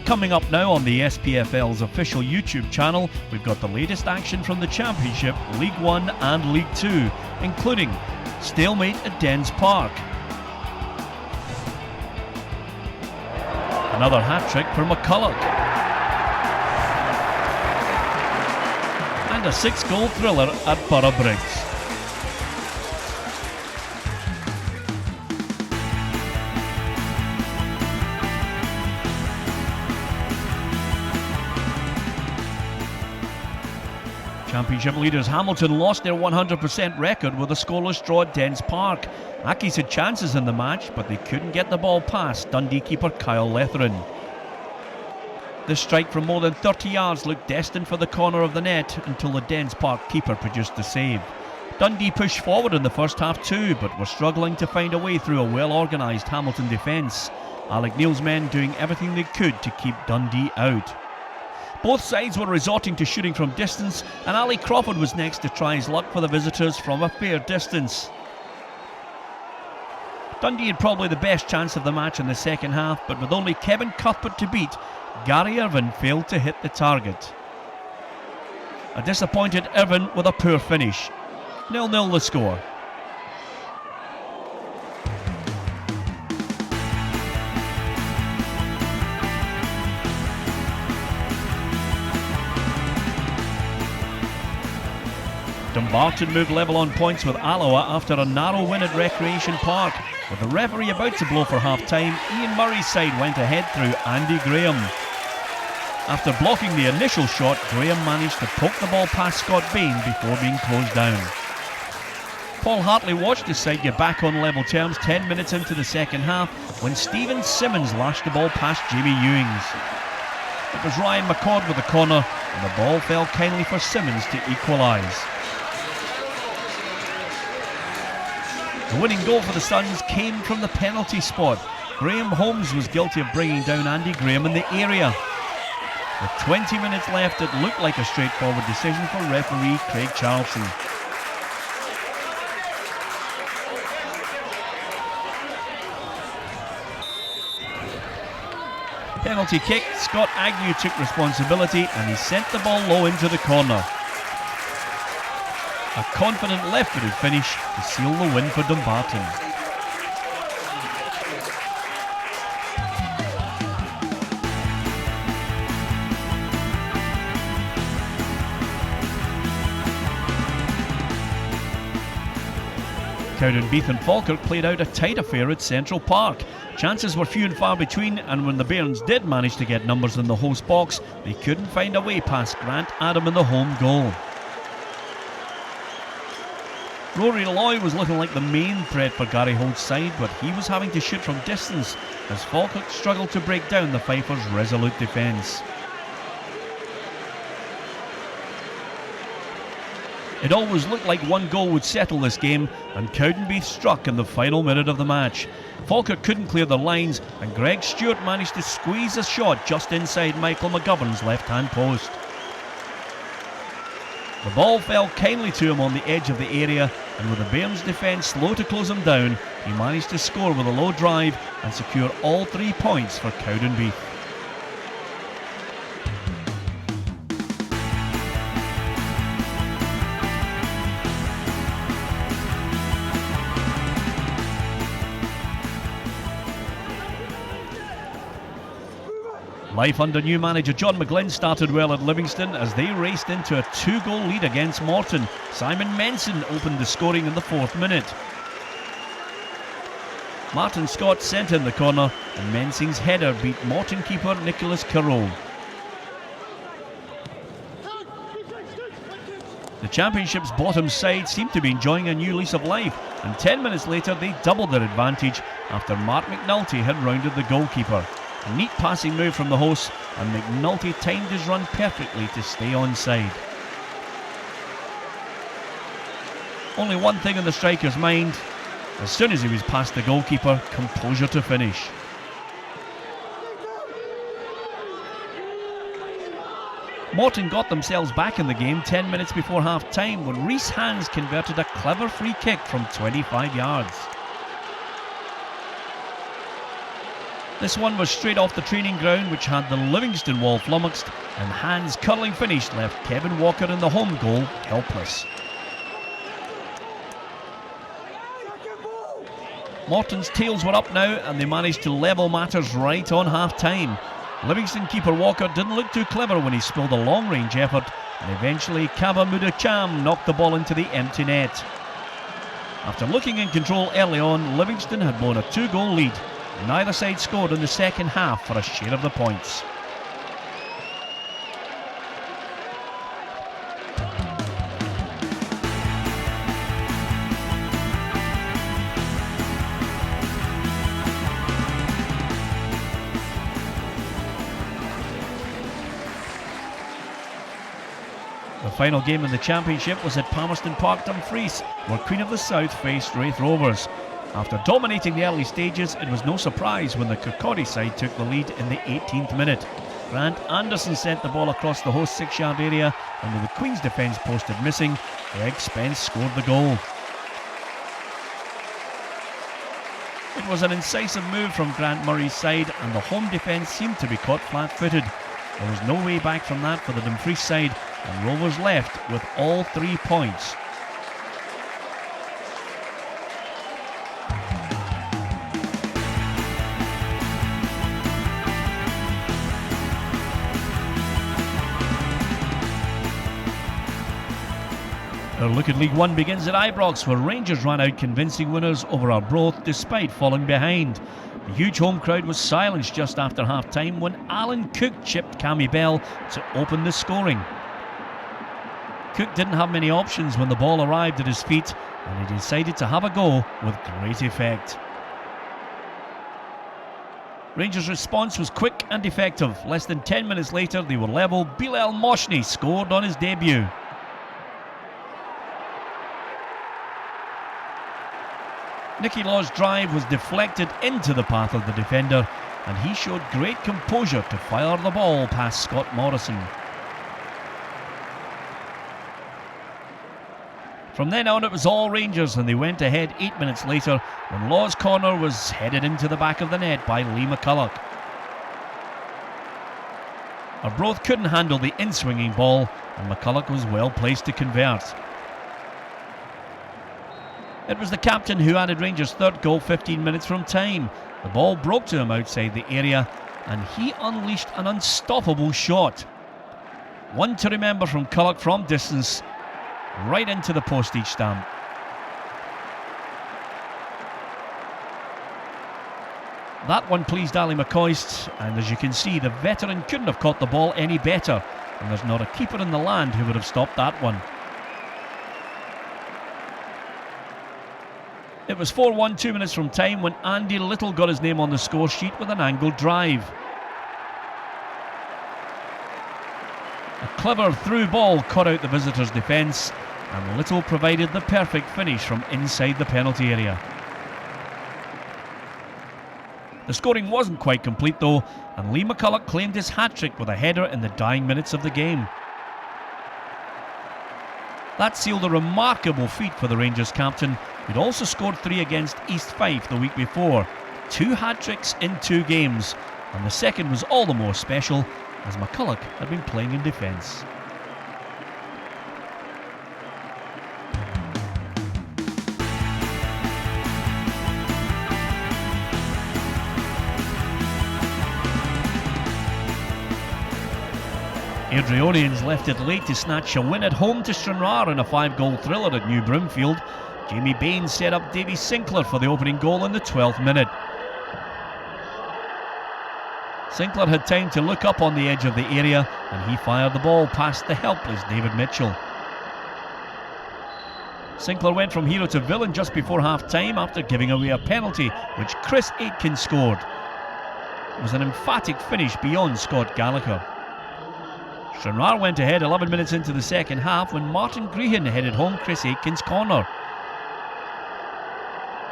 Coming up now on the SPFL's official YouTube channel, we've got the latest action from the Championship, League 1 and League 2, including stalemate at Dens Park, another hat-trick for McCulloch, and a 6-goal thriller at Boroughbriggs. Championship leaders Hamilton lost their 100% record with a scoreless draw at Dens Park. Accies had chances in the match, but they couldn't get the ball past Dundee keeper Kyle Letheren. The strike from more than 30 yards looked destined for the corner of the net until the Dens Park keeper produced the save. Dundee pushed forward in the first half too, but were struggling to find a way through a well-organised Hamilton defence. Alec Neil's men doing everything they could to keep Dundee out. Both sides were resorting to shooting from distance, and Ali Crawford was next to try his luck for the visitors from a fair distance. Dundee had probably the best chance of the match in the second half, but with only Kevin Cuthbert to beat, Gary Irvine failed to hit the target. A disappointed Irvine with a poor finish. 0-0 the score. Dumbarton moved level on points with Alloa after a narrow win at Recreation Park. With the referee about to blow for half-time, Ian Murray's side went ahead through Andy Graham. After blocking the initial shot, Graham managed to poke the ball past Scott Bain before being closed down. Paul Hartley watched his side get back on level terms 10 minutes into the second half when Stephen Simmons lashed the ball past Jamie Ewings. It was Ryan McCord with the corner, and the ball fell kindly for Simmons to equalise. The winning goal for the Suns came from the penalty spot. Graham Holmes was guilty of bringing down Andy Graham in the area. With 20 minutes left, it looked like a straightforward decision for referee Craig Charlton. Penalty kick, Scott Agnew took responsibility and he sent the ball low into the corner. A confident left-footed finish to seal the win for Dumbarton. Cowdenbeath and Falkirk played out a tight affair at Central Park. Chances were few and far between, and when the Bairns did manage to get numbers in the host box, they couldn't find a way past Grant Adam in the home goal. Rory Loy was looking like the main threat for Gary Holt's side, but he was having to shoot from distance as Falkirk struggled to break down the Fifers' resolute defence. It always looked like one goal would settle this game, and Cowdenbeath struck in the final minute of the match. Falkirk couldn't clear the lines, and Greg Stewart managed to squeeze a shot just inside Michael McGovern's left-hand post. The ball fell kindly to him on the edge of the area, and with the Bairns' defence slow to close him down, he managed to score with a low drive and secure all 3 points for Cowdenbeath. Life under new manager John McGlynn started well at Livingston as they raced into a 2-goal lead against Morton. Simon Menson opened the scoring in the 4th minute. Martin Scott sent in the corner, and Mensing's header beat Morton keeper Nicholas Carroll. The Championship's bottom side seemed to be enjoying a new lease of life, and 10 minutes later they doubled their advantage after Mark McNulty had rounded the goalkeeper. A neat passing move from the hosts, and McNulty timed his run perfectly to stay onside. Only one thing in the striker's mind: as soon as he was past the goalkeeper, composure to finish. Morton got themselves back in the game 10 minutes before half-time when Rhys Hands converted a clever free kick from 25 yards. This one was straight off the training ground, which had the Livingston wall flummoxed, and Hand's curling finish left Kevin Walker in the home goal helpless. Morton's tails were up now, and they managed to level matters right on half-time. Livingston keeper Walker didn't look too clever when he spilled a long-range effort, and eventually Kaba Mudacham knocked the ball into the empty net. After looking in control early on, Livingston had blown a 2-goal lead. Neither side scored in the second half for a share of the points. The final game in the Championship was at Palmerston Park, Dumfries, where Queen of the South faced Raith Rovers. After dominating the early stages, it was no surprise when the Kirkcaldy side took the lead in the 18th minute. Grant Anderson sent the ball across the host 6-yard area, and with the Queen's defence posted missing, Greg Spence scored the goal. It was an incisive move from Grant Murray's side, and the home defence seemed to be caught flat-footed. There was no way back from that for the Dumfries side, and Rovers left with all 3 points. Our look at League One begins at Ibrox, where Rangers ran out convincing winners over Arbroath despite falling behind. The huge home crowd was silenced just after half-time when Alan Cook chipped Cammy Bell to open the scoring. Cook didn't have many options when the ball arrived at his feet, and he decided to have a go with great effect. Rangers' response was quick and effective. Less than 10 minutes later, they were level. Bilal Moshni scored on his debut. Nicky Law's drive was deflected into the path of the defender, and he showed great composure to fire the ball past Scott Morrison. From then on, it was all Rangers, and they went ahead 8 minutes later when Law's corner was headed into the back of the net by Lee McCulloch. Arbroath couldn't handle the in-swinging ball, and McCulloch was well placed to convert. It was the captain who added Rangers' third goal 15 minutes from time. The ball broke to him outside the area, and he unleashed an unstoppable shot. One to remember from Culloch from distance, right into the postage stamp. That one pleased Ali McCoist, and as you can see, the veteran couldn't have caught the ball any better, and there's not a keeper in the land who would have stopped that one. It was 4-1 2 minutes from time when Andy Little got his name on the score sheet with an angled drive. A clever through ball caught out the visitors' defence, and Little provided the perfect finish from inside the penalty area. The scoring wasn't quite complete though, and Lee McCulloch claimed his hat-trick with a header in the dying minutes of the game. That sealed a remarkable feat for the Rangers captain, who'd also scored 3 against East Fife the week before. 2 hat-tricks in 2 games, and the second was all the more special as McCulloch had been playing in defence. Airdrieonians left it late to snatch a win at home to Stranraer in a 5-goal thriller at New Broomfield. Jamie Bain set up Davy Sinclair for the opening goal in the 12th minute. Sinclair had time to look up on the edge of the area, and he fired the ball past the helpless David Mitchell. Sinclair went from hero to villain just before half-time after giving away a penalty, which Chris Aitken scored. It was an emphatic finish beyond Scott Gallagher. Stranraer went ahead 11 minutes into the second half when Martin Grehan headed home Chris Aitken's corner.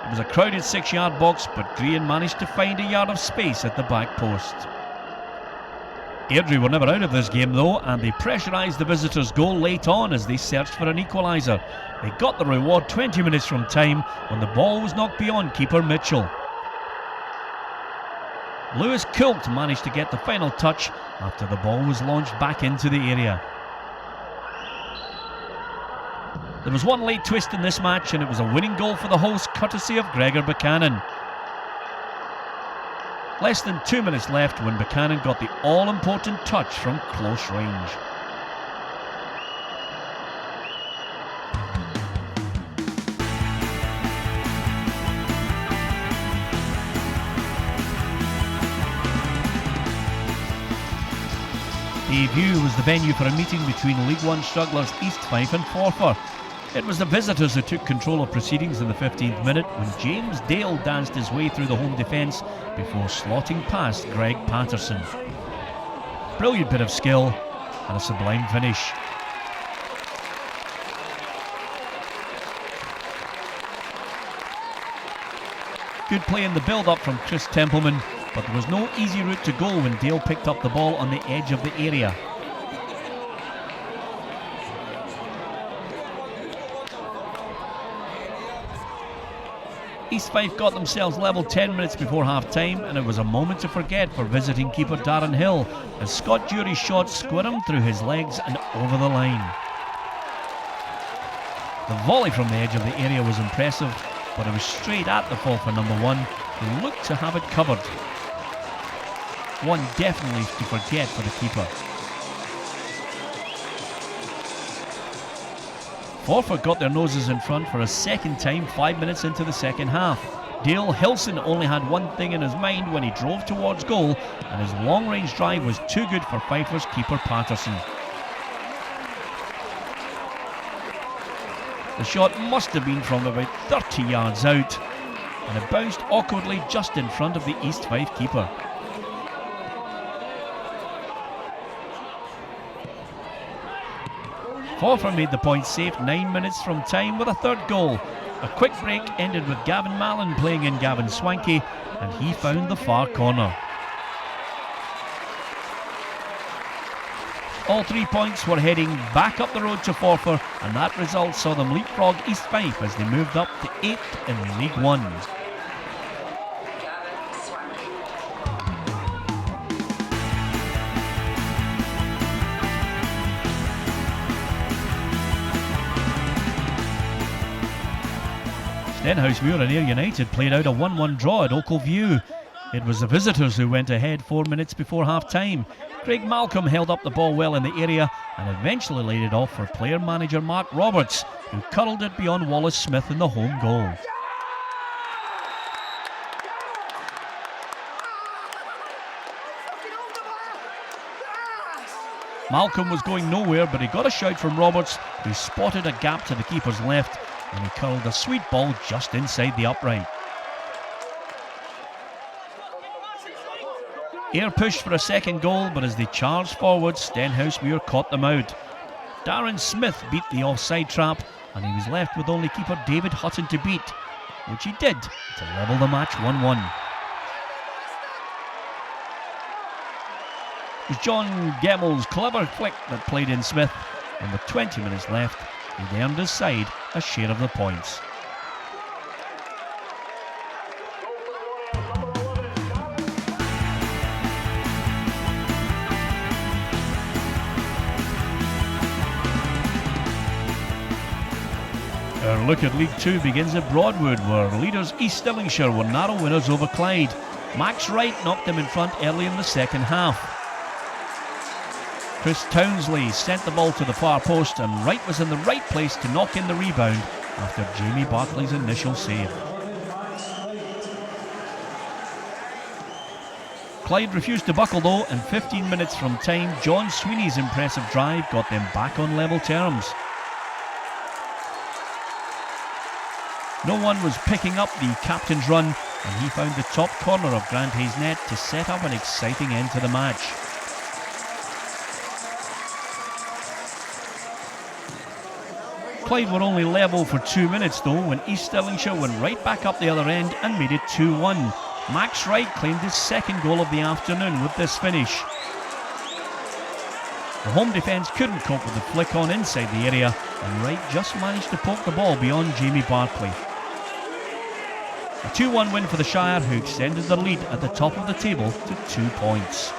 It was a crowded 6-yard box, but Grehan managed to find a yard of space at the back post. Airdrie were never out of this game though, and they pressurised the visitors' goal late on as they searched for an equaliser. They got the reward 20 minutes from time when the ball was knocked beyond keeper Mitchell. Lewis Coult managed to get the final touch after the ball was launched back into the area. There was one late twist in this match, and it was a winning goal for the hosts, courtesy of Gregor Buchanan. Less than 2 minutes left when Buchanan got the all-important touch from close range. View was the venue for a meeting between League One strugglers East Fife and Forfar. It was the visitors who took control of proceedings in the 15th minute when James Dale danced his way through the home defence before slotting past Greg Patterson. Brilliant bit of skill and a sublime finish. Good play in the build-up from Chris Templeman, but there was no easy route to goal when Dale picked up the ball on the edge of the area. East Fife got themselves level 10 minutes before half-time, and it was a moment to forget for visiting keeper Darren Hill as Scott Jury's shot squirmed through his legs and over the line. The volley from the edge of the area was impressive, but it was straight at the Forfar number one, who looked to have it covered. One definitely to forget for the keeper. Forfar got their noses in front for a second time 5 minutes into the second half. Dale Hilson only had one thing in his mind when he drove towards goal, and his long-range drive was too good for Fifer's keeper Patterson. The shot must have been from about 30 yards out, and it bounced awkwardly just in front of the East Fife keeper. Forfar made the point safe 9 minutes from time with a third goal. A quick break ended with Gavin Mallon playing in Gavin Swanky, and he found the far corner. All 3 points were heading back up the road to Forfar, and that result saw them leapfrog East Fife as they moved up to 8th in League One. Stenhousemuir and Ayr United played out a 1-1 draw at Oakview. It was the visitors who went ahead 4 minutes before half-time. Craig Malcolm held up the ball well in the area and eventually laid it off for player-manager Mark Roberts, who curled it beyond Wallace Smith in the home goal. Malcolm was going nowhere, but he got a shout from Roberts, who spotted a gap to the keeper's left, and he curled a sweet ball just inside the upright. Ayr pushed for a second goal, but as they charged forward, Stenhousemuir caught them out. Darren Smith beat the offside trap, and he was left with only keeper David Hutton to beat, which he did to level the match 1-1. It was John Gemmell's clever flick that played in Smith, and with 20 minutes left, he'd earned his side a share of the points. Our look at League 2 begins at Broadwood, where leaders East Stirlingshire were narrow winners over Clyde. Max Wright knocked them in front early in the second half. Chris Townsley sent the ball to the far post, and Wright was in the right place to knock in the rebound after Jamie Barclay's initial save. Clyde refused to buckle though, and 15 minutes from time, John Sweeney's impressive drive got them back on level terms. No one was picking up the captain's run, and he found the top corner of Grant Hayes' net to set up an exciting end to the match. Clyde were only level for 2 minutes though when East Stirlingshire went right back up the other end and made it 2-1. Max Wright claimed his second goal of the afternoon with this finish. The home defence couldn't cope with the flick on inside the area, and Wright just managed to poke the ball beyond Jamie Barclay. A 2-1 win for the Shire, who extended their lead at the top of the table to 2 points.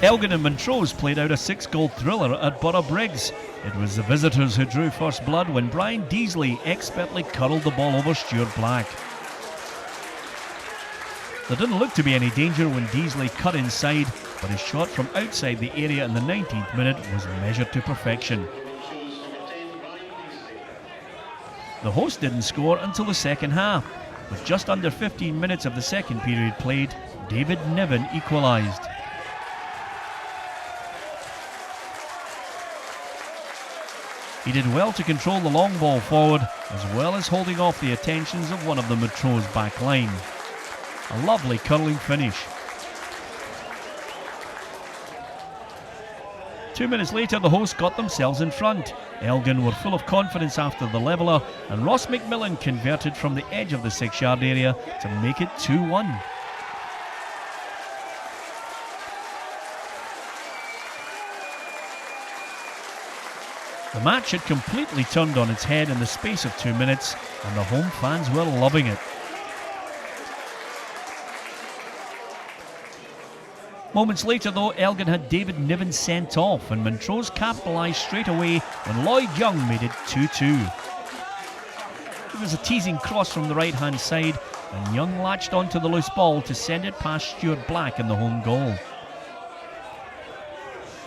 Elgin and Montrose played out a 6-goal thriller at Borough Briggs. It was the visitors who drew first blood when Brian Deasley expertly curled the ball over Stuart Black. There didn't look to be any danger when Deasley cut inside, but his shot from outside the area in the 19th minute was measured to perfection. The host didn't score until the second half. With just under 15 minutes of the second period played, David Niven equalised. He did well to control the long ball forward, as well as holding off the attentions of one of the Montrose back line. A lovely curling finish. 2 minutes later, the hosts got themselves in front. Elgin were full of confidence after the leveller, and Ross McMillan converted from the edge of the 6-yard area to make it 2-1. The match had completely turned on its head in the space of 2 minutes, and the home fans were loving it. Moments later though, Elgin had David Niven sent off, and Montrose capitalised straight away when Lloyd Young made it 2-2. It was a teasing cross from the right hand side, and Young latched onto the loose ball to send it past Stuart Black in the home goal.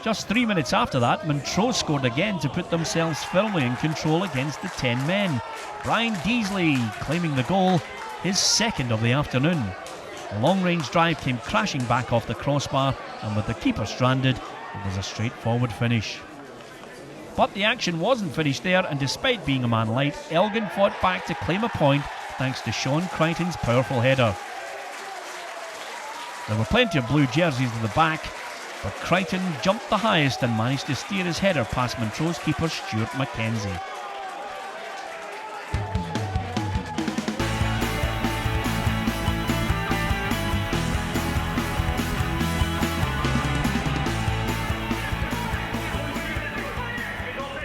Just 3 minutes after that, Montrose scored again to put themselves firmly in control against the 10 men. Brian Deasley claiming the goal, his second of the afternoon. The long-range drive came crashing back off the crossbar, and with the keeper stranded, it was a straightforward finish. But the action wasn't finished there, and despite being a man light, Elgin fought back to claim a point thanks to Sean Crichton's powerful header. There were plenty of blue jerseys at the back, but Crichton jumped the highest and managed to steer his header past Montrose keeper Stuart Mackenzie.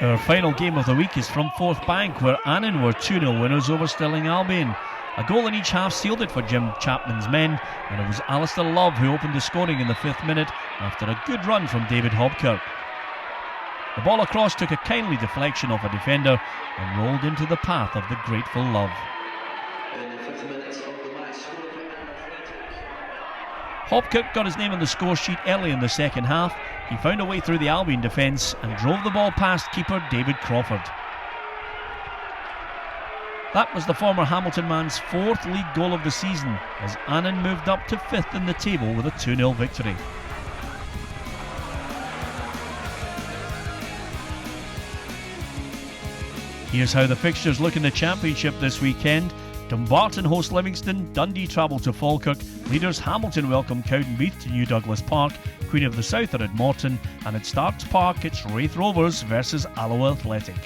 Our final game of the week is from Forth Bank, where Annan were 2-0 winners over Stirling Albion. A goal in each half sealed it for Jim Chapman's men, and it was Alistair Love who opened the scoring in the 5th minute after a good run from David Hobkirk. The ball across took a kindly deflection off a defender and rolled into the path of the grateful Love. Hobkirk got his name on the score sheet early in the second half. He found a way through the Albion defence and drove the ball past keeper David Crawford. That was the former Hamilton man's 4th league goal of the season, as Annan moved up to 5th in the table with a 2-0 victory. Here's how the fixtures look in the Championship this weekend. Dumbarton host Livingston, Dundee travel to Falkirk, leaders Hamilton welcome Cowdenbeath to New Douglas Park, Queen of the South are at Morton, and at Starks Park it's Raith Rovers versus Alloa Athletic.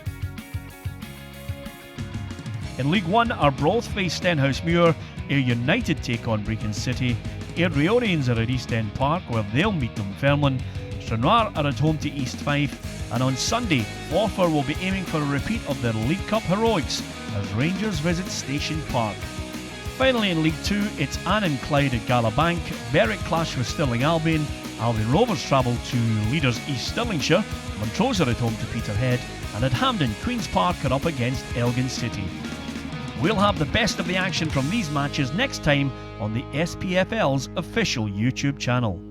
In League 1, Arbroath face Stenhousemuir, Ayr United take on Brecon City, Airdrieonians are at East End Park where they'll meet Dunfermline, Stranraer are at home to East Fife, and on Sunday, Forfar will be aiming for a repeat of their League Cup heroics as Rangers visit Station Park. Finally in League 2, it's Annan Clyde at Galabank, Berwick clash with Stirling Albion, Albion Rovers travel to leaders East Stirlingshire, Montrose are at home to Peterhead, and at Hampden, Queen's Park are up against Elgin City. We'll have the best of the action from these matches next time on the SPFL's official YouTube channel.